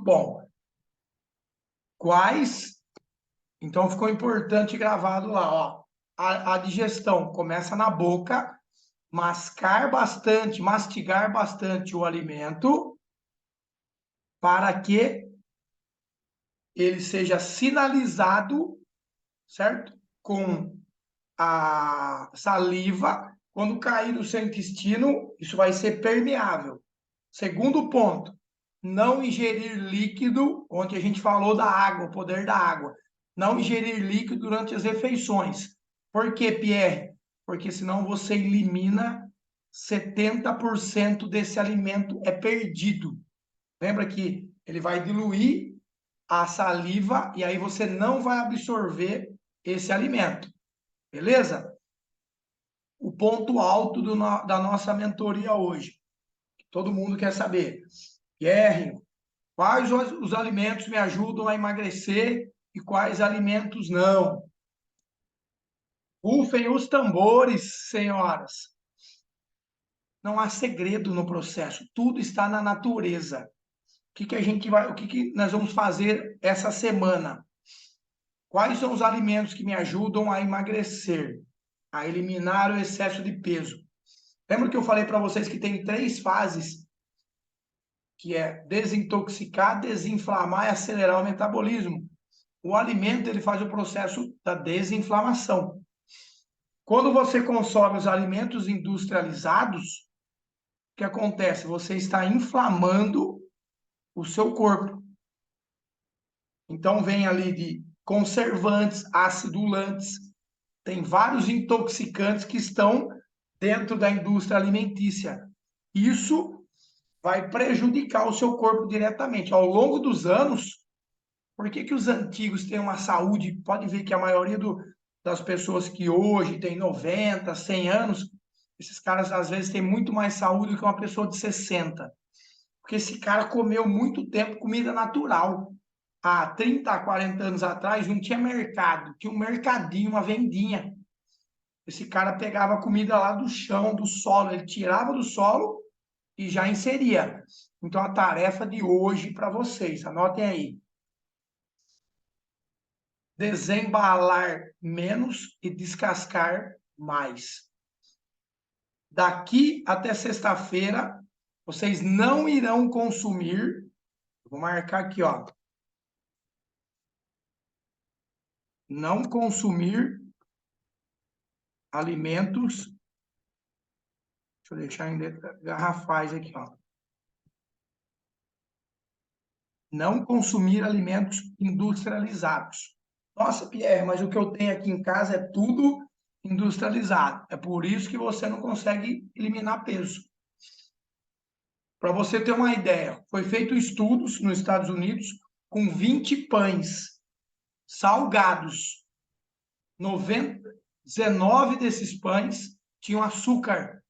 Bom, quais... Então, ficou importante gravado lá, ó. A digestão começa na boca, mastigar bastante o alimento para que ele seja sinalizado, certo? Com a saliva. Quando cair no seu intestino, isso vai ser permeável. Segundo ponto, não ingerir líquido, onde a gente falou da água, o poder da água. Não ingerir líquido durante as refeições. Por quê, Pierre? Porque senão você elimina 70% desse alimento é perdido. Lembra que ele vai diluir a saliva e aí você não vai absorver esse alimento. Beleza? O ponto alto da nossa mentoria hoje. Todo mundo quer saber. Pierre, quais os alimentos me ajudam a emagrecer e quais alimentos não? Rufem os tambores, senhoras. Não há segredo no processo. Tudo está na natureza. O que nós vamos fazer essa semana? Quais são os alimentos que me ajudam a emagrecer, a eliminar o excesso de peso? Lembra que eu falei para vocês que tem 3 fases, que é desintoxicar, desinflamar e acelerar o metabolismo. O alimento ele faz o processo da desinflamação. Quando você consome os alimentos industrializados, o que acontece? Você está inflamando o seu corpo. Então vem ali de conservantes, acidulantes, tem vários intoxicantes que estão dentro da indústria alimentícia. Isso vai prejudicar o seu corpo diretamente. Ao longo dos anos, por que os antigos têm uma saúde? Pode ver que a maioria das pessoas que hoje têm 90, 100 anos, esses caras às vezes têm muito mais saúde do que uma pessoa de 60. Porque esse cara comeu muito tempo comida natural. Há 30, 40 anos atrás não tinha mercado, tinha um mercadinho, uma vendinha. Esse cara pegava a comida lá do chão, do solo, ele tirava do solo e já inseria. Então, a tarefa de hoje para vocês, anotem aí. Desembalar menos e descascar mais. Daqui até sexta-feira, vocês não irão consumir, vou marcar aqui, ó. Não consumir alimentos, deixa eu deixar em garrafais aqui, ó. Não consumir alimentos industrializados. Nossa, Pierre, mas o que eu tenho aqui em casa é tudo industrializado. É por isso que você não consegue eliminar peso. Para você ter uma ideia, foi feito estudos nos Estados Unidos com 20 pães salgados. 19 desses pães tinham açúcar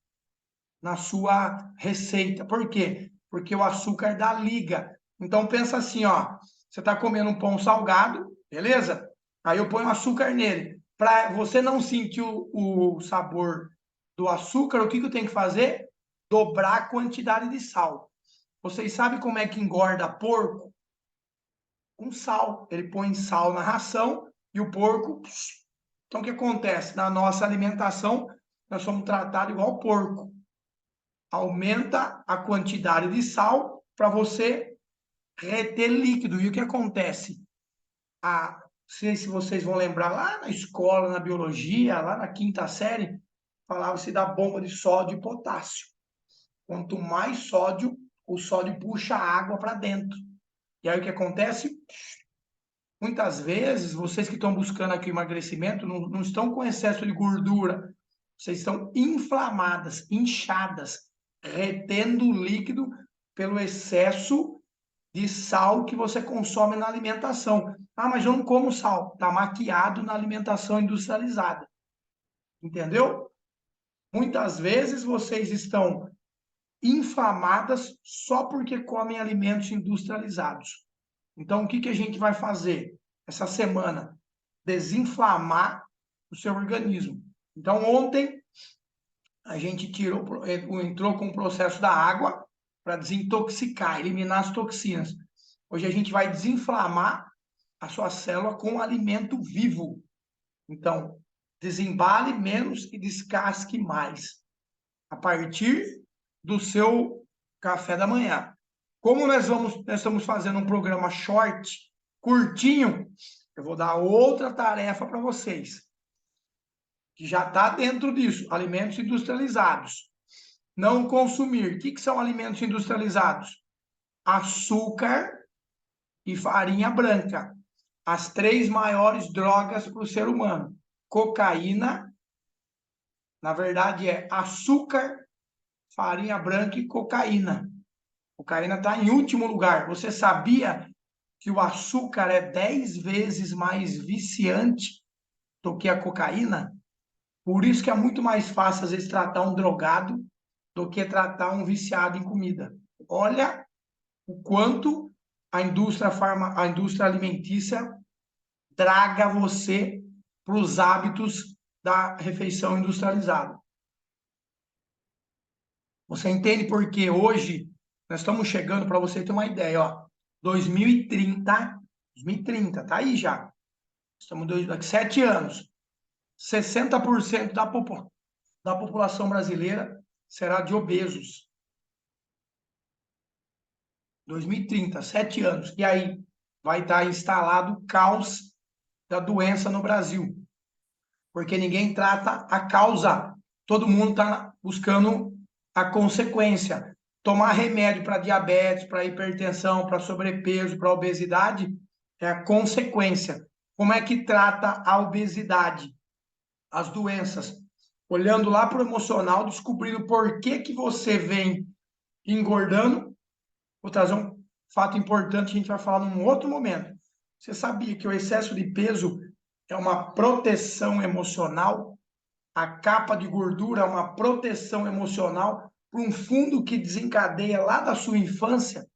na sua receita. Por quê? Porque o açúcar dá liga. Então pensa assim, ó, você está comendo um pão salgado, beleza? Aí eu ponho açúcar nele. Para você não sentir o sabor do açúcar, o que eu tenho que fazer? Dobrar a quantidade de sal. Vocês sabem como é que engorda porco? Com sal. Ele põe sal na ração e o porco... Então, o que acontece? Na nossa alimentação, nós somos tratados igual porco. Aumenta a quantidade de sal para você reter líquido. E o que acontece? Não sei se vocês vão lembrar, lá na escola, na biologia, lá na 5ª série, falava-se da bomba de sódio e potássio. Quanto mais sódio, o sódio puxa a água para dentro. E aí o que acontece? Muitas vezes, vocês que estão buscando aqui o emagrecimento, não estão com excesso de gordura, vocês estão inflamadas, inchadas, retendo líquido pelo excesso de sal que você consome na alimentação. Ah, mas eu não como sal. Está maquiado na alimentação industrializada. Entendeu? Muitas vezes vocês estão inflamadas só porque comem alimentos industrializados. Então, o que a gente vai fazer essa semana? Desinflamar o seu organismo. Então, ontem, a gente entrou com o processo da água para desintoxicar, eliminar as toxinas. Hoje a gente vai desinflamar a sua célula com alimento vivo. Então, desembale menos e descasque mais. A partir do seu café da manhã. Como nós estamos fazendo um programa short, curtinho, eu vou dar outra tarefa para vocês, que já está dentro disso, alimentos industrializados. Não consumir. O que são alimentos industrializados? Açúcar e farinha branca. As 3 maiores drogas para o ser humano. Cocaína, na verdade é açúcar, farinha branca e cocaína. Cocaína está em último lugar. Você sabia que o açúcar é 10 vezes mais viciante do que a cocaína? Por isso que é muito mais fácil, às vezes, tratar um drogado do que tratar um viciado em comida. Olha o quanto a indústria alimentícia traga você para os hábitos da refeição industrializada. Você entende por que hoje nós estamos chegando, para você ter uma ideia, ó, 2030, tá aí já. Estamos daqui 7 anos. 60% da população brasileira será de obesos. 2030, 7 anos. E aí vai estar instalado o caos da doença no Brasil. Porque ninguém trata a causa. Todo mundo está buscando a consequência. Tomar remédio para diabetes, para hipertensão, para sobrepeso, para obesidade, é a consequência. Como é que trata a obesidade? As doenças. Olhando lá para o emocional, descobrindo por que você vem engordando. Vou trazer um fato importante, a gente vai falar num outro momento. Você sabia que o excesso de peso é uma proteção emocional? A capa de gordura é uma proteção emocional para um fundo que desencadeia lá da sua infância?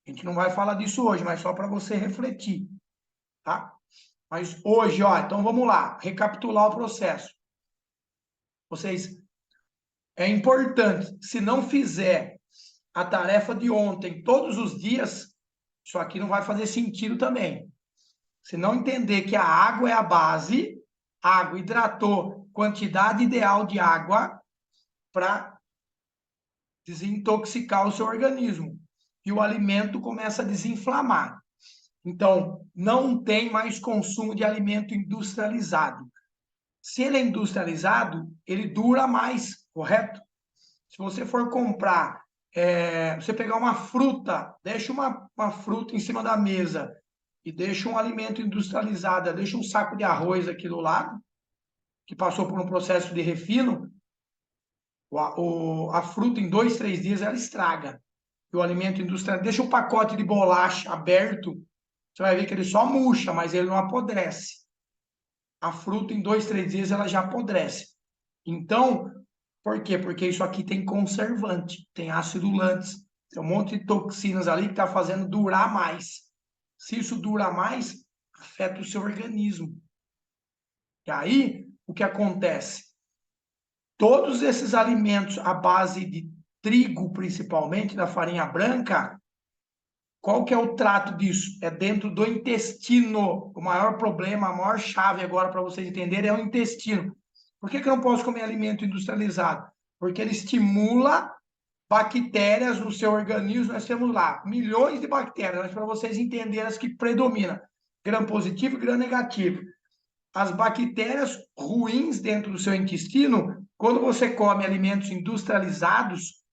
A gente não vai falar disso hoje, mas só para você refletir, tá? Mas hoje, ó, então vamos lá, recapitular o processo. Vocês, é importante, se não fizer a tarefa de ontem todos os dias, isso aqui não vai fazer sentido também. Se não entender que a água é a base, água hidratou, quantidade ideal de água para desintoxicar o seu organismo. E o alimento começa a desinflamar. Então, não tem mais consumo de alimento industrializado. Se ele é industrializado, ele dura mais, correto? Se você for comprar, você pegar uma fruta, deixa uma fruta em cima da mesa e deixa um alimento industrializado, deixa um saco de arroz aqui do lado, que passou por um processo de refino, a fruta em 2, 3 dias ela estraga. E o alimento industrial, deixa um pacote de bolacha aberto, você vai ver que ele só murcha, mas ele não apodrece. A fruta em 2, 3 dias ela já apodrece. Então, por quê? Porque isso aqui tem conservante, tem acidulantes, tem um monte de toxinas ali que está fazendo durar mais. Se isso dura mais, afeta o seu organismo. E aí, o que acontece? Todos esses alimentos à base de trigo, principalmente, da farinha branca, qual que é o trato disso? É dentro do intestino. O maior problema, a maior chave agora para vocês entenderem é o intestino. Por que eu não posso comer alimento industrializado? Porque ele estimula bactérias no seu organismo. Nós temos lá milhões de bactérias, mas para vocês entenderem as que predominam. Gram positivo e gram negativo. As bactérias ruins dentro do seu intestino, quando você come alimentos industrializados,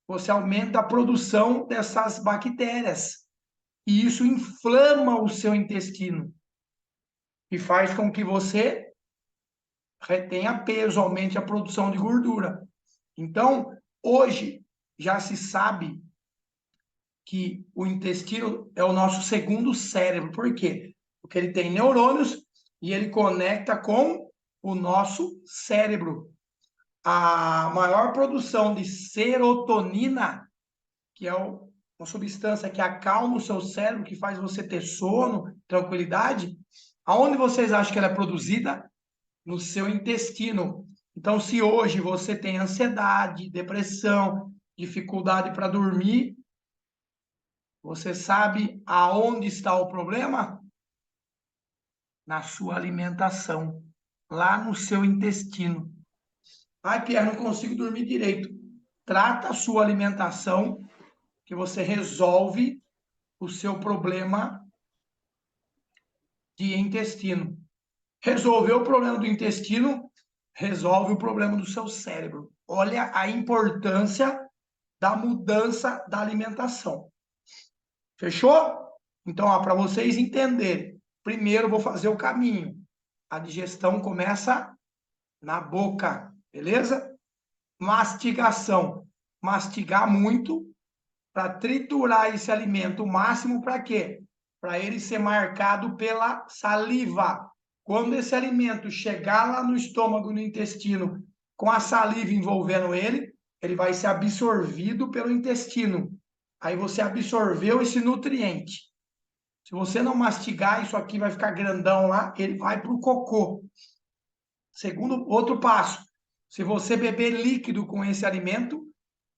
você aumenta a produção dessas bactérias. E isso inflama o seu intestino. E faz com que você retenha peso, aumente a produção de gordura. Então, hoje, já se sabe que o intestino é o nosso segundo cérebro. Por quê? Porque ele tem neurônios e ele conecta com o nosso cérebro. A maior produção de serotonina, que é uma substância que acalma o seu cérebro, que faz você ter sono, tranquilidade, aonde vocês acham que ela é produzida? No seu intestino. Então, se hoje você tem ansiedade, depressão, dificuldade para dormir, Você sabe aonde está o problema? Na sua alimentação, lá no seu intestino. Ai, Pierre, não consigo dormir direito. Trata a sua alimentação, que você resolve o seu problema de intestino. Resolveu o problema do intestino, resolve o problema do seu cérebro. Olha a importância da mudança da alimentação. Fechou? Então, para vocês entenderem, primeiro eu vou fazer o caminho. A digestão começa na boca, beleza? Mastigação. Mastigar muito para triturar esse alimento o máximo para quê? Para ele ser marcado pela saliva. Quando esse alimento chegar lá no estômago, no intestino, com a saliva envolvendo ele, ele vai ser absorvido pelo intestino. Aí você absorveu esse nutriente. Se você não mastigar, isso aqui vai ficar grandão lá, ele vai para o cocô. Segundo, outro passo. Se você beber líquido com esse alimento,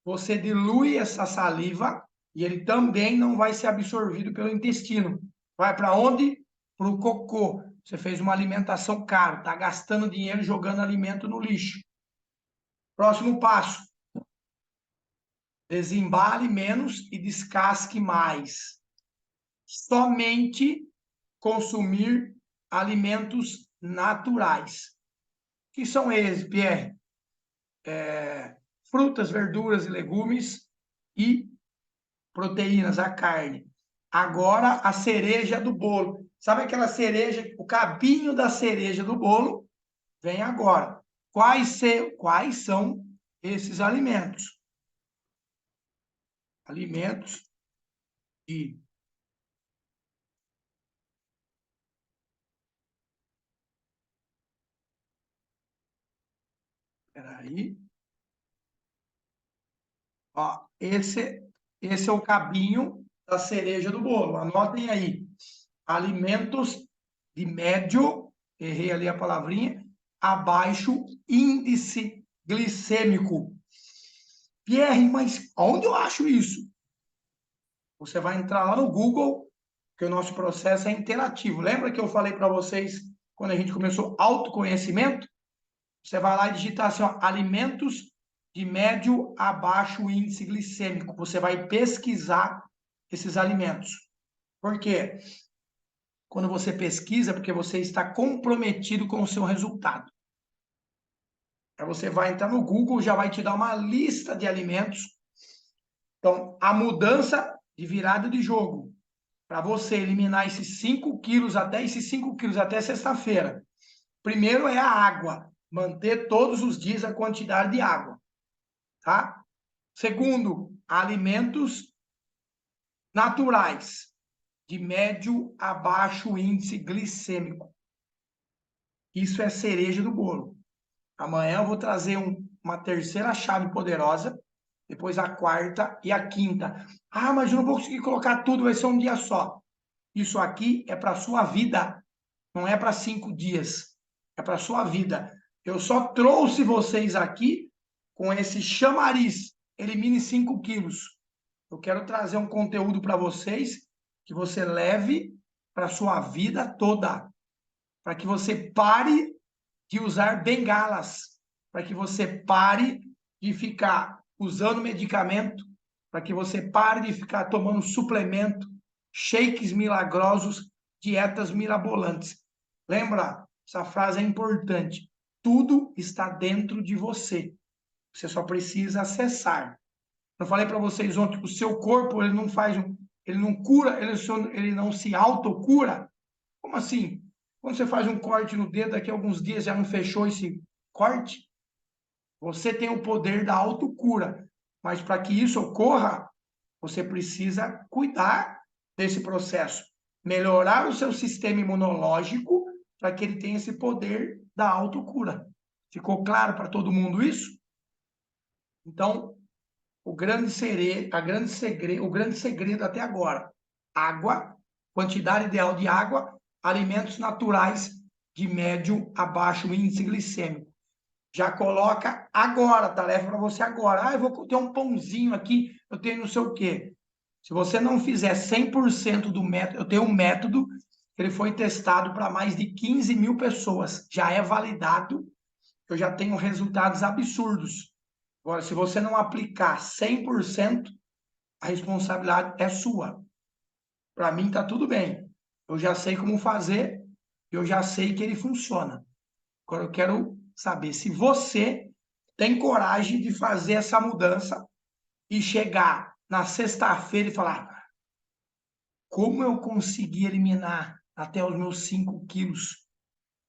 você dilui essa saliva e ele também não vai ser absorvido pelo intestino. Vai para onde? Para o cocô. Você fez uma alimentação cara, está gastando dinheiro jogando alimento no lixo. Próximo passo. Desembale menos e descasque mais. Somente consumir alimentos naturais. Que são eles, Pierre? Frutas, verduras e legumes e proteínas, a carne. Agora, a cereja do bolo. Sabe aquela cereja, o cabinho da cereja do bolo? Vem agora. Quais são esses alimentos? Alimentos de Peraí. Ó, esse é o cabinho da cereja do bolo. Anotem aí. Alimentos de médio, errei ali a palavrinha, abaixo índice glicêmico. Pierre, mas onde eu acho isso? Você vai entrar lá no Google, que o nosso processo é interativo. Lembra que eu falei para vocês, quando a gente começou autoconhecimento? Você vai lá e digita assim, ó, alimentos de médio a baixo índice glicêmico. Você vai pesquisar esses alimentos. Por quê? Quando você pesquisa, porque você está comprometido com o seu resultado. Aí você vai entrar no Google, já vai te dar uma lista de alimentos. Então, a mudança de virada de jogo, para você eliminar esses 5 quilos, até esses 5 quilos, até sexta-feira. Primeiro é a água. Manter todos os dias a quantidade de água. Tá? Segundo, alimentos naturais, de médio a baixo índice glicêmico. Isso é cereja do bolo. Amanhã eu vou trazer uma terceira chave poderosa, depois a quarta e a quinta. Ah, mas eu não vou conseguir colocar tudo, vai ser um dia só. Isso aqui é para a sua vida, não é para 5 dias. É para a sua vida. Eu só trouxe vocês aqui com esse chamariz. Elimine 5 quilos. Eu quero trazer um conteúdo para vocês que você leve para a sua vida toda. Para que você pare de usar bengalas. Para que você pare de ficar usando medicamento. Para que você pare de ficar tomando suplemento, shakes milagrosos, dietas mirabolantes. Lembra? Essa frase é importante. Tudo está dentro de você. Você só precisa acessar. Eu falei para vocês ontem que o seu corpo ele não faz ele não cura, ele não se autocura. Como assim? Quando você faz um corte no dedo, daqui a alguns dias já não fechou esse corte? Você tem o poder da autocura. Mas para que isso ocorra, você precisa cuidar desse processo. Melhorar o seu sistema imunológico para que ele tenha esse poder da autocura. Ficou claro para todo mundo isso? Então, o grande segredo até agora, água, quantidade ideal de água, alimentos naturais de médio a baixo índice glicêmico. Já coloca agora, tarefa para você agora. Ah, eu vou ter um pãozinho aqui, eu tenho não sei o quê. Se você não fizer 100% do método, eu tenho um método que ele foi testado para mais de 15 mil pessoas, já é validado, eu já tenho resultados absurdos. Agora, se você não aplicar 100%, a responsabilidade é sua. Para mim, está tudo bem. Eu já sei como fazer, eu já sei que ele funciona. Agora, eu quero saber se você tem coragem de fazer essa mudança e chegar na sexta-feira e falar: como eu consegui eliminar até os meus 5 quilos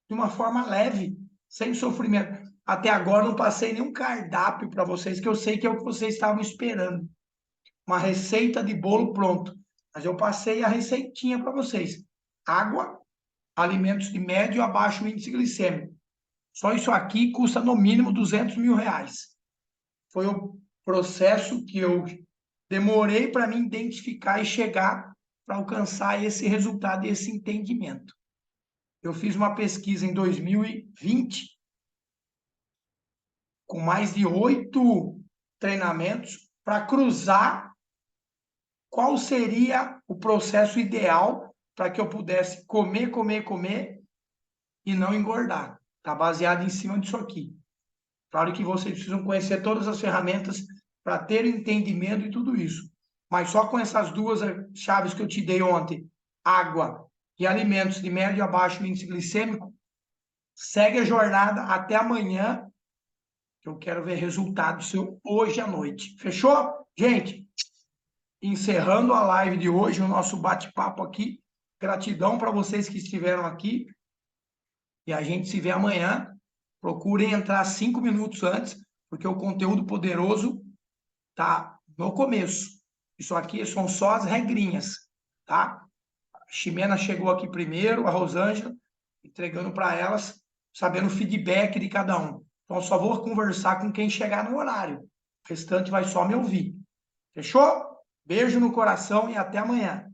de uma forma leve, sem sofrimento. Até agora não passei nenhum cardápio para vocês, que eu sei que é o que vocês estavam esperando. Uma receita de bolo pronto. Mas eu passei a receitinha para vocês. Água, alimentos de médio a baixo índice glicêmico. Só isso aqui custa no mínimo 200 mil reais. Foi o processo que eu demorei para me identificar e chegar para alcançar esse resultado e esse entendimento. Eu fiz uma pesquisa em 2020, com mais de 8 treinamentos, para cruzar qual seria o processo ideal para que eu pudesse comer, comer, comer e não engordar. Está baseado em cima disso aqui. Claro que vocês precisam conhecer todas as ferramentas para ter entendimento e tudo isso. Mas só com essas duas chaves que eu te dei ontem, água e alimentos de médio a baixo índice glicêmico, segue a jornada até amanhã, que eu quero ver resultado seu hoje à noite. Fechou? Gente, encerrando a live de hoje, o nosso bate-papo aqui. Gratidão para vocês que estiveram aqui. E a gente se vê amanhã. Procurem entrar 5 minutos antes, porque o conteúdo poderoso tá no começo. Isso aqui são só as regrinhas, tá? A Ximena chegou aqui primeiro, a Rosângela, entregando para elas, sabendo o feedback de cada um. Então, eu só vou conversar com quem chegar no horário. O restante vai só me ouvir. Fechou? Beijo no coração e até amanhã.